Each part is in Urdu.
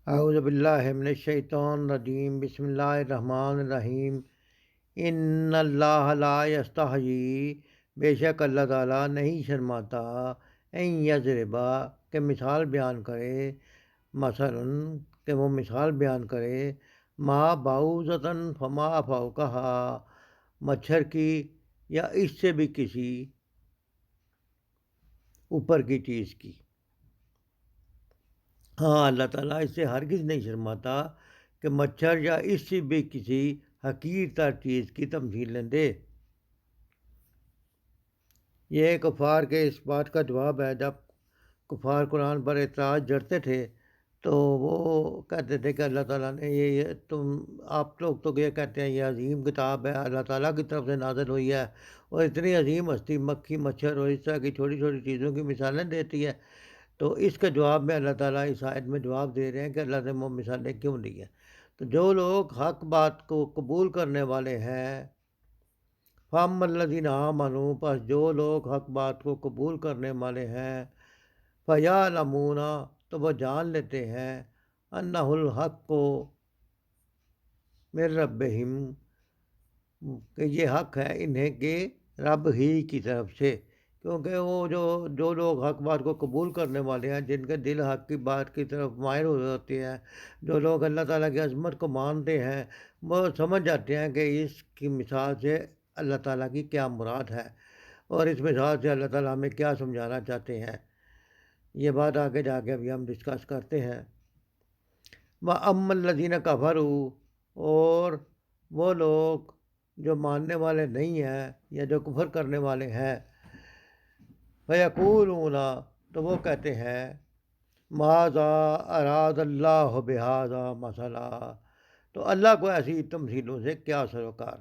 اعوذ باللہ من الشیطان الرجیم، بسم اللہ الرحمن الرحیم۔ ان اللہ لا یستحیی، بے شک اللہ تعالیٰ نہیں شرماتا، این یضربا کہ مثال بیان کرے، مثلاً کہ وہ مثال بیان کرے، ما بعوضۃ فما فوقہا، مچھر کی یا اس سے بھی کسی اوپر کی چیز کی۔ ہاں، اللہ تعالیٰ اس سے ہرگز نہیں شرماتا کہ مچھر یا اس سے بھی کسی حقیر تر چیز کی تمثیلیں دے۔ یہ کفار کے اس بات کا جواب ہے جب کفار قرآن پر اعتراض جڑتے تھے تو وہ کہتے تھے کہ اللہ تعالیٰ نے آپ لوگ تو یہ کہتے ہیں یہ عظیم کتاب ہے، اللہ تعالیٰ کی طرف سے نازل ہوئی ہے اور اتنی عظیم ہستی مکھی مچھر اور اس طرح کی چھوٹی چھوٹی چیزوں کی مثالیں دیتی ہے۔ تو اس کے جواب میں اللہ تعالیٰ اس آیت میں جواب دے رہے ہیں کہ اللہ نے وہ مثالیں کیوں دی ہیں۔ تو جو لوگ حق بات کو قبول کرنے والے ہیں، فَأَمَّا الَّذِينَ آمَنُوا، پس جو لوگ حق بات کو قبول کرنے والے ہیں، فَيَعْلَمُونَ، تو وہ جان لیتے ہیں، أَنَّهُ الْحَقُّ مِن رَبِّهِمْ، کہ یہ حق ہے انہیں کے رب ہی کی طرف سے۔ کیونکہ وہ جو لوگ حق بات کو قبول کرنے والے ہیں، جن کے دل حق کی بات کی طرف مائل ہو ہوتے ہیں، جو لوگ اللہ تعالیٰ کی عظمت کو مانتے ہیں، وہ سمجھ جاتے ہیں کہ اس کی مثال سے اللہ تعالیٰ کی کیا مراد ہے اور اس مثال سے اللہ تعالیٰ ہمیں کیا سمجھانا چاہتے ہیں۔ یہ بات آگے جا کے ابھی ہم ڈسکس کرتے ہیں۔ وَأَمَّا الَّذِينَ كَفَرُوا، اور وہ لوگ جو ماننے والے نہیں ہیں یا جو کفر کرنے والے ہیں، فَيَقُولُونَ، تو وہ کہتے ہیں، مَاذَا أَرَادَ اللَّهُ بِهَذَا مَثَلًا، تو اللہ کو ایسی تمثیلوں سے کیا سروکار۔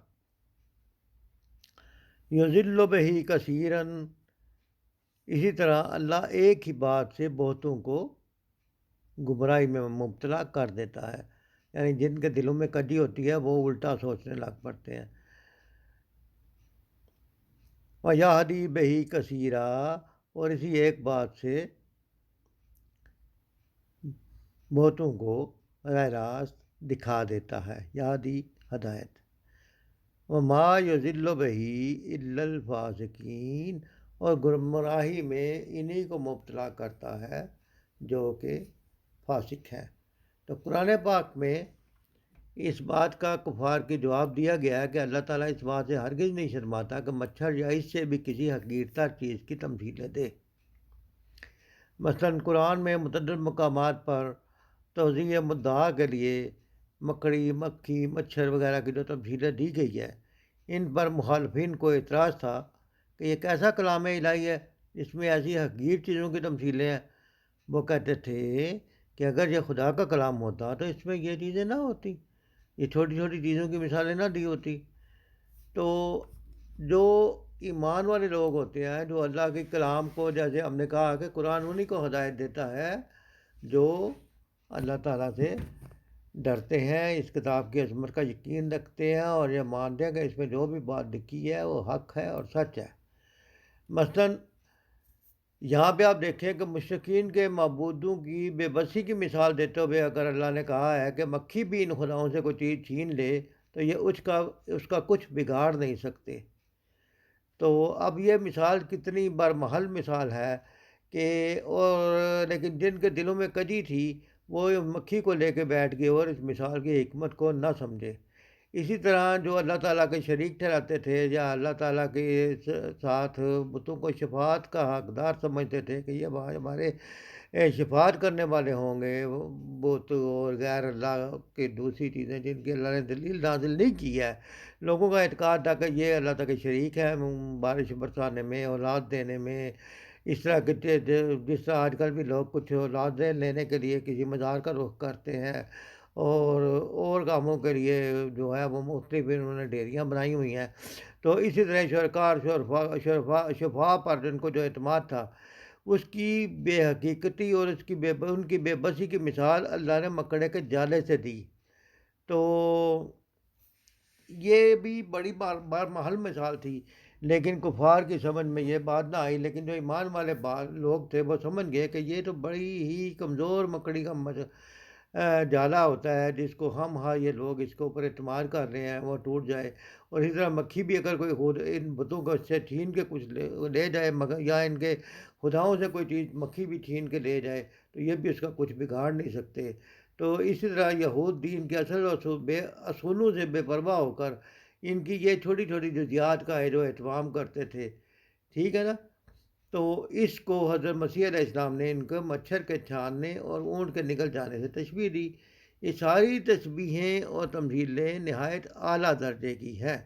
یضل بہ کثیرا، اسی طرح اللہ ایک ہی بات سے بہتوں کو گمراہی میں مبتلا کر دیتا ہے، یعنی جن کے دلوں میں کجی ہوتی ہے وہ الٹا سوچنے لگ پڑتے ہیں۔ وَیَہْدِی بِہ کثیرا، اور اسی ایک بات سے بہتوں کو راہ راست دکھا دیتا ہے، یہدی ہدایت۔ وَمَا یضل بہ إِلَّا الْفَاسِقِینَ، اور گمراہی میں انہی کو مبتلا کرتا ہے جو کہ فاسق ہیں۔ تو قرآن پاک میں اس بات کا کفار کی جواب دیا گیا ہے کہ اللہ تعالیٰ اس بات سے ہرگز نہیں شرماتا کہ مچھر یا اس سے بھی کسی حقیرتر چیز کی تمثیلیں دے۔ مثلاً قرآن میں متعدد مقامات پر توضیح مدعا کے لیے مکڑی، مکھی، مچھر وغیرہ کی جو تمثیلیں دی گئی ہے، ان پر مخالفین کو اعتراض تھا کہ یہ کیسا کلام الہی ہے جس میں ایسی حقیر چیزوں کی تمثیلیں ہیں۔ وہ کہتے تھے کہ اگر یہ خدا کا کلام ہوتا تو اس میں یہ چیزیں نہ ہوتی، یہ چھوٹی چھوٹی چیزوں کی مثالیں نہ دی ہوتی۔ تو جو ایمان والے لوگ ہوتے ہیں، جو اللہ کے کلام کو، جیسے ہم نے کہا کہ قرآن انہی کو ہدایت دیتا ہے جو اللہ تعالیٰ سے ڈرتے ہیں، اس کتاب کی عظمت کا یقین رکھتے ہیں اور یہ مانتے ہیں کہ اس میں جو بھی بات لکھی ہے وہ حق ہے اور سچ ہے۔ مثلاً یہاں پہ آپ دیکھیں کہ مشرکین کے معبودوں کی بے بسی کی مثال دیتے ہوئے اگر اللہ نے کہا ہے کہ مکھی بھی ان خداؤں سے کوئی چیز چھین لے تو یہ اس کا کچھ بگاڑ نہیں سکتے۔ تو اب یہ مثال کتنی برمحل مثال ہے کہ لیکن جن کے دلوں میں کجی تھی وہ مکھی کو لے کے بیٹھ گئے اور اس مثال کی حکمت کو نہ سمجھے۔ اسی طرح جو اللہ تعالیٰ کے شریک ٹھہراتے تھے یا اللہ تعالیٰ کے ساتھ بتوں کو شفاعت کا حقدار سمجھتے تھے کہ یہ ہمارے شفاعت کرنے والے ہوں گے، بت اور غیر اللہ کی دوسری چیزیں جن کی اللہ نے دلیل نازل نہیں کی ہے، لوگوں کا اعتقاد تھا کہ یہ اللہ تعالیٰ کے شریک ہے بارش برسانے میں، اولاد دینے میں، اس طرح کے جس طرح آج کل بھی لوگ کچھ اولادیں لینے کے لیے کسی مزار کا رخ کرتے ہیں اور کاموں کے لیے جو ہے وہ مختلف انہوں نے ڈیریاں بنائی ہوئی ہیں۔ تو اسی طرح شفا پر جن کو جو اعتماد تھا اس کی بے حقیقتی اور ان کی بے بسی کی مثال اللہ نے مکڑے کے جالے سے دی۔ تو یہ بھی بڑی بار محل مثال تھی، لیکن کفار کی سمجھ میں یہ بات نہ آئی، لیکن جو ایمان والے لوگ تھے وہ سمجھ گئے کہ یہ تو بڑی ہی کمزور مکڑی کا جالا ہوتا ہے جس کو ہم ہاں یہ لوگ اس کے اوپر اعتماد کر رہے ہیں وہ ٹوٹ جائے، اور اسی طرح مکھی بھی اگر کوئی خود ان بتوں کو سے چھین کے کچھ لے جائے، مگر یا ان کے خداؤں سے کوئی چیز مکھی بھی چھین کے لے جائے تو یہ بھی اس کا کچھ بگاڑ نہیں سکتے۔ تو اسی طرح یہود دین کے اصل اصولوں سے بے پرواہ ہو کر ان کی یہ چھوٹی چھوٹی جزیات کا جو اہتمام کرتے تھے، ٹھیک ہے نا؟ تو اس کو حضرت مسیح علیہ السلام نے ان کو مچھر کے چھاننے اور اونٹ کے نگل جانے سے تشبیہ دی۔ یہ ساری تشبیہیں اور تمثیلیں نہایت اعلیٰ درجے کی ہیں،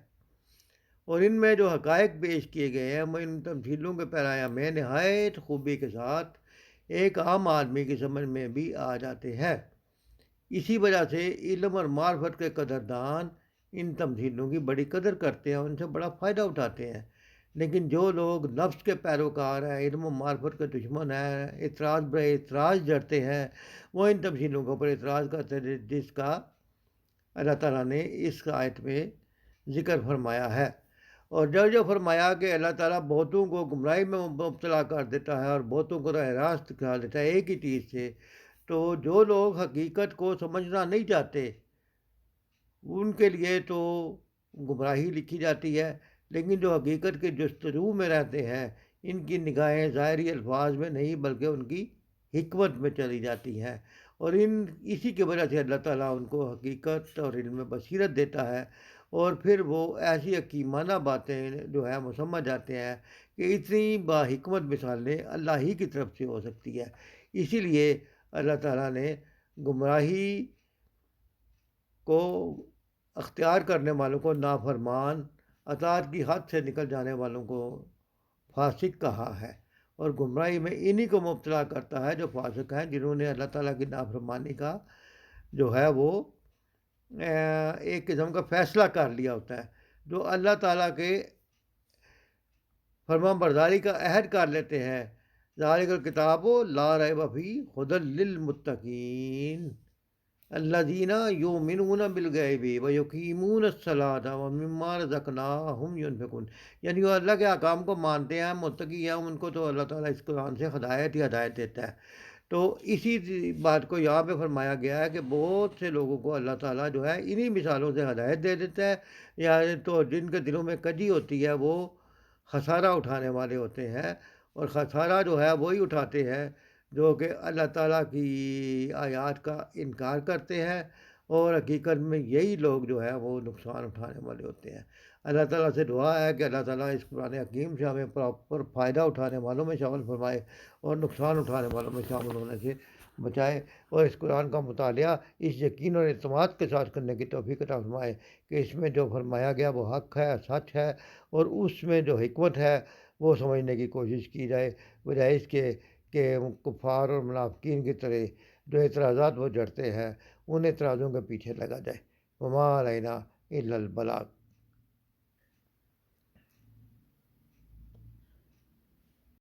اور ان میں جو حقائق پیش کیے گئے ہیں وہ ان تمثیلوں کے پیرایہ میں نہایت خوبی کے ساتھ ایک عام آدمی کی سمجھ میں بھی آ جاتے ہیں۔ اسی وجہ سے علم اور معرفت کے قدردان ان تمثیلوں کی بڑی قدر کرتے ہیں اور ان سے بڑا فائدہ اٹھاتے ہیں، لیکن جو لوگ نفس کے پیروکار ہیں، علم و معرفت کے دشمن ہیں، اعتراض بر اعتراض جڑتے ہیں، وہ ان تمثیلوں کے اوپر اعتراض کرتے ہیں جس کا اللہ تعالیٰ نے اس آیت میں ذکر فرمایا ہے۔ اور جو فرمایا کہ اللہ تعالیٰ بہتوں کو گمراہی میں مبتلا کر دیتا ہے اور بہتوں کو راہ راست کرا دیتا ہے ایک ہی چیز سے، تو جو لوگ حقیقت کو سمجھنا نہیں چاہتے ان کے لیے تو گمراہی لکھی جاتی ہے، لیکن جو حقیقت کے جستجو میں رہتے ہیں ان کی نگاہیں ظاہری الفاظ میں نہیں بلکہ ان کی حکمت میں چلی جاتی ہیں، اور اسی کی وجہ سے اللہ تعالیٰ ان کو حقیقت اور علم بصیرت دیتا ہے، اور پھر وہ ایسی حکیمانہ باتیں جو ہے وہ سمجھ جاتے ہیں کہ اتنی با حکمت مثالیں اللہ ہی کی طرف سے ہو سکتی ہے۔ اسی لیے اللہ تعالیٰ نے گمراہی کو اختیار کرنے والوں کو نافرمان، اطاعت کی حد سے نکل جانے والوں کو فاسق کہا ہے، اور گمراہی میں انہی کو مبتلا کرتا ہے جو فاسق ہیں، جنہوں نے اللہ تعالیٰ کی نافرمانی کا جو ہے وہ ایک قسم کا فیصلہ کر لیا ہوتا ہے، جو اللہ تعالیٰ کے فرمان برداری کا عہد کر لیتے ہیں۔ ذالک الکتاب لا ریب فیہ ھدی للمتقین الذین یؤمنون بالغیب ویقیمون الصلاۃ ومما رزقناہم ینفقون، یعنی وہ اللہ کے احکام کو مانتے ہیں، متقی ہیں، ان کو تو اللہ تعالیٰ اس قرآن سے ہدایت ہی ہدایت دیتا ہے۔ تو اسی بات کو یہاں پہ فرمایا گیا ہے کہ بہت سے لوگوں کو اللہ تعالیٰ جو ہے انہی مثالوں سے ہدایت دے دیتا ہے، یا تو جن کے دلوں میں کجی ہوتی ہے وہ خسارہ اٹھانے والے ہوتے ہیں، اور خسارہ جو ہے وہی اٹھاتے ہیں جو کہ اللہ تعالیٰ کی آیات کا انکار کرتے ہیں، اور حقیقت میں یہی لوگ جو ہے وہ نقصان اٹھانے والے ہوتے ہیں۔ اللہ تعالیٰ سے دعا ہے کہ اللہ تعالیٰ اس قرآن حکیم سے ہمیں پراپر فائدہ اٹھانے والوں میں شامل فرمائے اور نقصان اٹھانے والوں میں شامل ہونے سے بچائے، اور اس قرآن کا مطالعہ اس یقین اور اعتماد کے ساتھ کرنے کی توفیق عطا فرمائے کہ اس میں جو فرمایا گیا وہ حق ہے، سچ ہے، اور اس میں جو حکمت ہے وہ سمجھنے کی کوشش کی جائے، بجائے اس کے کہ کفار اور منافقین کی طرح جو اعتراضات وہ جڑتے ہیں ان اعتراضوں کے پیچھے لگا جائے۔ وما علینا الا البلاغ۔